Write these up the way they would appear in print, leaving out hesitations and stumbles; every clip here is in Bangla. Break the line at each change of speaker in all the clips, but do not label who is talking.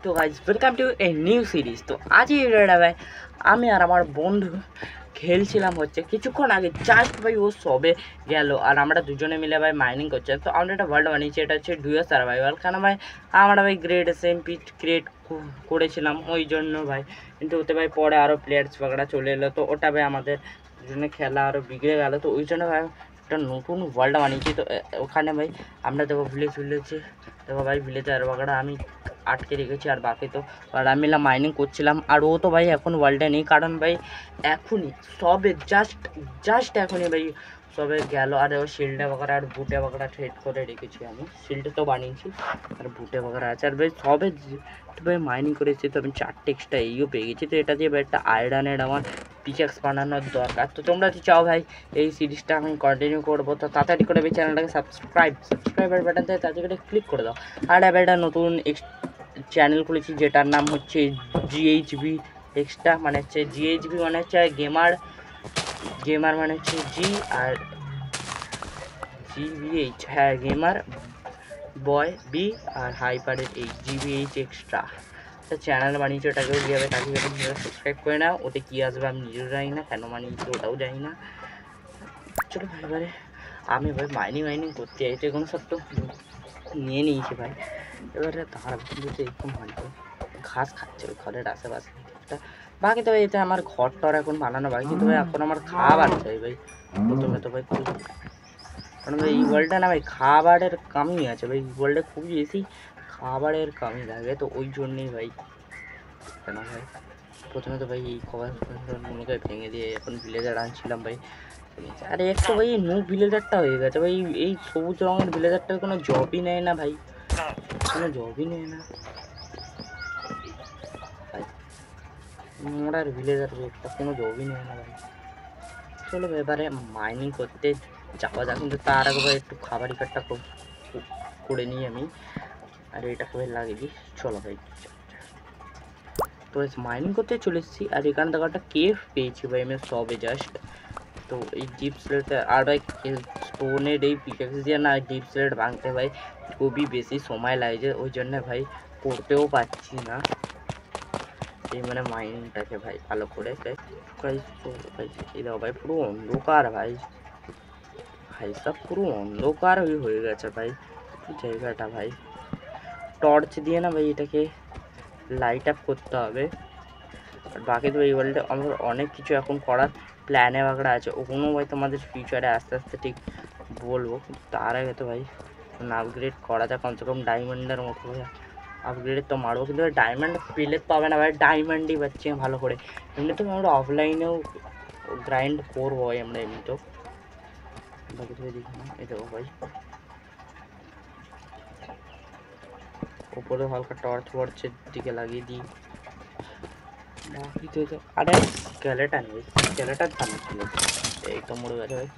তো guys welcome to a new series. তো আজ এই ভিডিওটা ভাই আমি আর আমার বন্ধু খেলছিলাম হচ্ছে কিছুক্ষণ আগে, জাস্ট ভাই ও সবে গেল আর আমরা দুজনে মিলে ভাই মাইনিং করছি। তো আমরা একটা ওয়ার্ল্ড বানিয়েছি, এটা হচ্ছে ডুয়ো সার্ভাইভাল। কেন ভাই আমরা ভাই গ্রেড SMP ক্রিয়েট করেছিলাম ওই জন্য ভাই, কিন্তু ওতে ভাই পরে আরও প্লেয়ার্স বাগড়া চলে এলো, তো ওটা ভাই আমাদের দুজনে খেলা আরও বিগড়ে গেলো। তো ওই জন্য ভাই একটা নতুন ওয়ার্ল্ড বানিয়েছি। তো ওখানে ভাই আমরা দেখো ভিলেজে দেখো ভাই ভিলেজার বাগড়া আমি আটকে রেখেছি, আর বাকি তো আর আমি মাইনিং করছিলাম। আর ও তো ভাই এখন ওয়ার্ল্ডে নেই, কারণ ভাই এখনই সবে জাস্ট এখনই ভাই সবে গেল। আর ও শিল্ডে বাগড়া আর বুটে বাগড়া ট্রেড করে রেখেছি, আমি শিল্ডে তো বানিয়েছি আর বুটে বাগড়া আছে। আর ভাই সবে ভাই মাইনিং করেছি, তো আমি 4টে এক্সট্রা এইও পেয়ে গেছি। তো এটা দিয়ে ভাই একটা আয়রনের আমার পিকেক্স বানানোর দরকার। তো তোমরা যদি চাও ভাই এই সিরিজটা আমি কন্টিনিউ করবো, তো তাড়াতাড়ি করে ভাই চ্যানেলটাকে সাবস্ক্রাইবার বাটন থেকে তাড়াতাড়ি করে ক্লিক করে দাও। আর এবার একটা নতুন চ্যানেল খুলেছি যেটার নাম হচ্ছে GHB এক্সট্রা, মানে হচ্ছে GHB মানে হচ্ছে গেমার মানে হচ্ছে জি আর GBH, হ্যাঁ গেমার বয় বি আর হাইপারের GBH এক্সট্রা চ্যানেল বানিয়েছে। ওটাকেও দিয়ে হবে, তাকে সাবস্ক্রাইব করে নাও। ওতে কী আসবে আমি নিজেও জানি না, কেন বানিয়েছি ওটাও জানি না। চলো ভাই এবারে আমি ভাই মাইনিং করতে চাইছি, কোনো সব তো নিয়ে নিয়েছি ভাই। এবারে তার বন্ধুতে একটু মানতে ঘাস খাচ্ছে ওই ঘরের আশেপাশে একটা। বাকি তো ভাই এতে আমার ঘরটার এখন বানানো বাকি, কিন্তু ভাই এখন আমার খাবার চাই ভাই প্রথমে। তো ভাই কারণ ভাই এই ওয়ার্ল্ডটা না ভাই খাবারের কমই আছে ভাই, ওয়ার্ল্ডে খুবই বেশি খাবারের কমই লাগে। তো ওই জন্যেই ভাই কেন ভাই প্রথমে তো ভাই এই খাবারগুলোকে ভেঙে দিয়ে এখন ভিলেজার আনছিলাম ভাই। আরে একটু ভাই নো ভিলেজারটা হয়ে গেছে ভাই, এই সবুজ রঙের ভিলেজারটার কোনো জবই নেয় না ভাই, কোনো জবই নেয় না ভাই। মোড়ার ভিলেজার একটা কোনো জবই নেয় না ভাই। চলো এবারে মাইনিং করতে যাওয়া যাক, কিন্তু তার আগে ভাই একটু খাবারই কাটটা করে নিই আমি, আর এটা খুবই লাগিয়ে দিই। চলো ভাই তো মাইনিং করতে চলে এসেছি, আর এখানে দেখো একটা কেভ পেয়েছি ভাই আমি সবে জাস্ট। তো এই ডিপ স্লেট আর ভাই স্টোনের এই পিকেক্স দিয়ে না ডিপ স্লেট ভাঙতে ভাই খুবই বেশি সময় লাগে, ওই জন্য ভাই করতেও পারছি না এই মানে মাইনিংটাকে ভাই ভালো করে। ভাই এই দাও ভাই পুরো অন্ধকার ভাই, সব পুরো অন্ধকার হয়ে গেছে ভাই জায়গাটা ভাই। টর্চ দিয়ে না ভাই এটাকে লাইট আপ করতে হবে। আর বাকি তো এই ওয়ার্ল্ডে আমার অনেক কিছু এখন করার প্ল্যানে বাগড়া আছে, ওগুলো ভাই তোমাদের ফিউচারে আস্তে আস্তে ঠিক বলবো। কিন্তু তার আগে তো ভাই আপগ্রেড করা যায়, কমসে কম ডায়মন্ডের মতো ভাই আপগ্রেড তো মারবো। কিন্তু ডায়মন্ড পেলে পাবে না ভাই, ডায়মন্ডই পাচ্ছি ভালো করে। এমনি তো আমরা অফলাইনেও গ্রাইন্ড করবো ভাই আমরা এমনিতেও। বাকি তো দেখি না এই দেবো ভাই ওপরে হালকা টর্চ ওয়ার্চের দিকে লাগিয়ে দিই। বাকি তো আরে স্কেলেটন ভাই, স্কেলেটন ছিল এই তো মরে গেছে ভাই।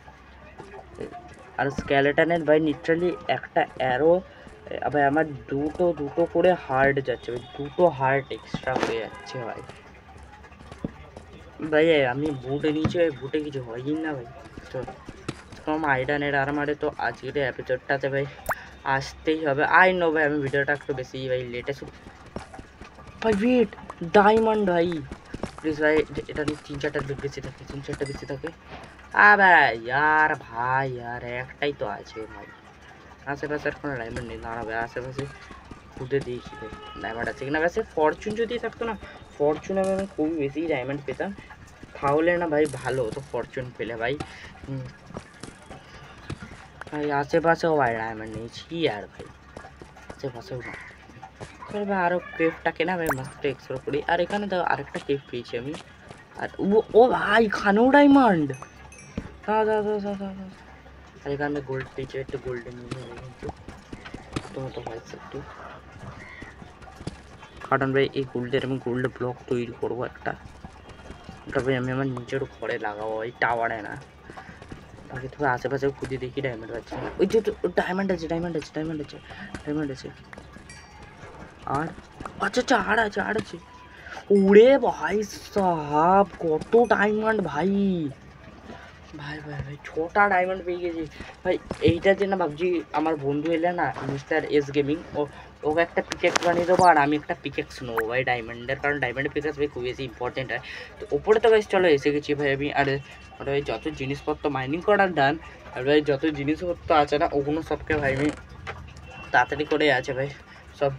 আর স্কেলেটনের ভাই লিটারালি একটা অ্যারো ভাই আমার দুটো করে হার্ট যাচ্ছে ভাই, দুটো হার্ট এক্সট্রা হয়ে যাচ্ছে ভাই। ভাই আমি বুটে নিয়েছি ভাই, বুটে কিছু হয়ই না ভাই। তো কম আইডানের আরমারে তো আজকের এপিসোডটাতে ভাই আসতেই হবে। আই নো ভাই আমি ভিডিওটা একটু বেশি ভাই লেটে ভাই ওয়েট ডায়মন্ড ভাই প্লিজ ভাই, এটা নিয়ে 3-4টা বেশি থাকে। ভাই ইয়ার একটাই তো আছে ভাই, আশেপাশে আর কোনো ডায়মন্ড নেই। দাঁড়াবে আশেপাশে খুঁজে দিয়েছি ভাই ডায়মন্ড আছে কিনা। ব্যাসে ফরচুন যদি থাকতো না, ফরচুনে আমি খুবই বেশি ডায়মন্ড পেতাম, তাহলে না ভাই ভালো হতো ফরচুন পেলে ভাই। ভাই আশেপাশেও ভাই ডায়মন্ড নিয়েছি আর ভাই আশেপাশেও না। ভাই আরও কেভটাকে না ভাই মাত্র এক্সপ্লোর করি। আর এখানে তো আরেকটা কেভ পেয়েছি আমি, আর ও ভাই এখানেও ডায়মন্ড। আর এখানে গোল্ড পেয়েছি, একটু গোল্ডেন নিয়ে কিন্তু তো ভাই একটু, কারণ ভাই এই গোল্ডের আমি গোল্ড ব্লক তৈরি করবো একটা, ওটা ভাই আমি আমার নিজের ঘরে লাগাবো এই টাওয়ারে না। বাকি তো আশেপাশে খুঁজে দেখি ডায়মন্ড পাচ্ছি না। ওই যে ডায়মন্ড আছে আর আচ্ছা আর আছে ওরে ভাই সাহাব কত ডায়মন্ড ভাই 6টা ডায়মন্ড পেয়ে গেছি ভাই। এইটা যে না ভাবছি আমার বন্ধু এলে না মিস্টার এস গেমিং, ওকে একটা পিকেক্স বানিয়ে দেবো আর আমি একটা পিকেক্স নেবো ভাই ডায়মন্ডের, কারণ ডায়মন্ডের পিকেক্স ভাই খুব বেশি ইম্পর্টেন্ট হয়। তো ওপরে তো ভাই চলো এসে গেছি ভাই আমি। আর ভাই যত জিনিসপত্র মাইনিং করার ডান, আর ভাই যত জিনিসপত্র আছে না ওগুলো সবকে ভাই আমি তাড়াতাড়ি করে আছে ভাই সব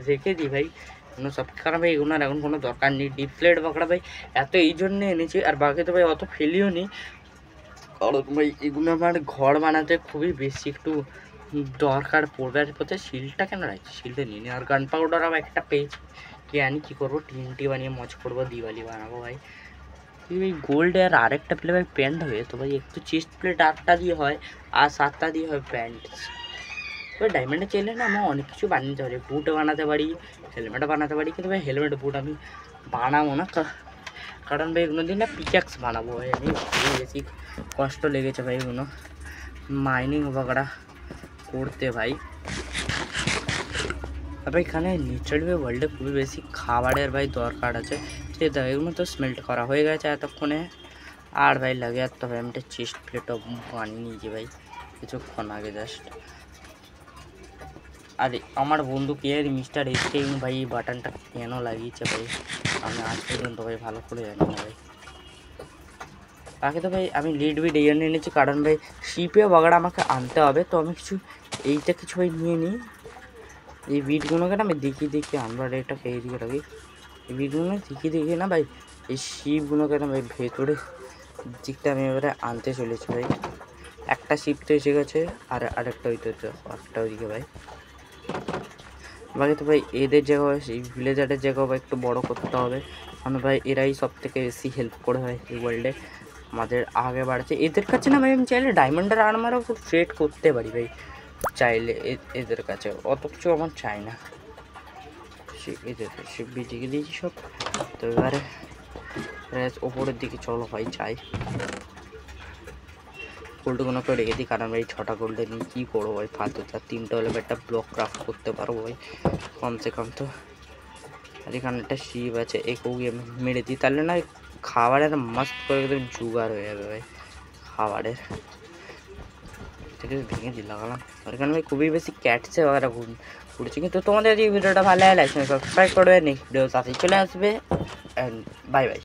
রেখে দিই ভাই, কোনো সব, কারণ ভাই এগুলোর এখন কোনো দরকার নেই। ডিপ প্লেট বাকড়া ভাই এত এই জন্যে এনেছি, আর বাকি তো ভাই অত ফেলিও নি, কারণ ভাই এগুলো আমার ঘর বানাতে খুবই বেশি একটু দরকার পড়বে। আর পথে শিলটা কেন রাখছি, শিলটা নিয়ে নিই। আর গান পাউডার আবার একটা পেয়েছি, কি আনি কী করবো, টিনটি বানিয়ে মজ করবো, দিওয়ালি বানাবো ভাই। এই গোল্ডের আরেকটা প্লে ভাই প্যান্ট হবে তো ভাই, একটু চেস্ট প্লেট 8টা দিয়ে হয় আর 7টা দিয়ে হয় প্যান্ট। এবার ডায়মন্ডে চাইলে না আমার অনেক কিছু বানিয়ে পারি, বুটও বানাতে পারি, হেলমেটও বানাতে পারি, কিন্তু ভাই হেলমেট বুট আমি বানাবো না, কারণ ভাই এগুলো দিয়ে না পিক্যাক্স বানাবো ভাই আমি। খুবই বেশি কষ্ট লেগেছে ভাই এগুলো মাইনিং বগড়া করতে ভাই। তবে এখানে নিশ্চয়ই ওয়ার্ল্ডে খুবই বেশি খাবারের ভাই দরকার আছে, ঠিক আছে এগুলো তো স্মেল্ট করা হয়ে গেছে এতক্ষণে। আর ভাই লাগে আর তবে আমি একটা চেস্ট প্লেটও বানিয়ে নিয়েছি ভাই কিছুক্ষণ আগে জাস্ট। আর আমার বন্ধু কে মিস্টার এসটিং ভাই বাটনটা কেন লাগিয়েছে ভাই আমি আজ পর্যন্ত ভাই ভালো করে জানি না ভাই। তাকে তো ভাই আমি লিড বিড এই জন্য এনেছি, কারণ ভাই শিপে বাগাড়া আমাকে আনতে হবে, তো আমি এইটা কিছু ভাই নিয়ে নিই। এই বিটগুলোকে না আমি দেখিয়ে আমরা এটাকে এদিকে রাখি, এই বিটগুলো দেখিয়ে না ভাই এই শিপগুলোকে না ভাই ভেতরে দিকটা আমি এবারে আনতে চলেছি ভাই। একটা শিপ তো এসে গেছে, আর আরেকটা হইতে একটা ওইদিকে ভাই। বাকি তো ভাই এদের জায়গা এই ভিলেজারের জায়গাও ভাই একটু বড় করতে হবে, কারণ ভাই এরাই সব থেকে বেশি হেল্প করে ভাই এই ওয়ার্ল্ডে আমাদের আগে বাড়ছে। এদের কাছে না ভাই আমি চাইলে ডায়মন্ডের আর্মারও ট্রেড করতে পারি ভাই চাইলে, এদের কাছে অত কিছু আমার চাই না। এদের সে বিজিকে দিয়েছি সব, তো এবারে ওপরের দিকে চলো ভাই চাই গোল্ডগুলো করে রেখে দিই, কারণ ভাই 6টা গোল্ডে নিয়ে কী করবো ভাই ফালতু, তার 3টা হলে একটা ব্লক ক্রাফট করতে পারবো ভাই কমসে কম। তো আর এখানে একটা শিপ আছে, একেও আমি মেরে দিই, তাহলে না খাবারের মাস্ত করে একদম জুগার হয়ে যাবে ভাই খাবারের থেকে ভেঙে দিয়ে লাগালাম। আর এখানে ভাই খুবই বেশি ক্যাটসে ওরা ঘুরছে। কিন্তু তোমাদের যদি ভিডিওটা ভালো লাগে লাইক সাবস্ক্রাইব করবে, নেক্সট ভিডিও সাথে চলে আসবে, অ্যান্ড বাই বাই।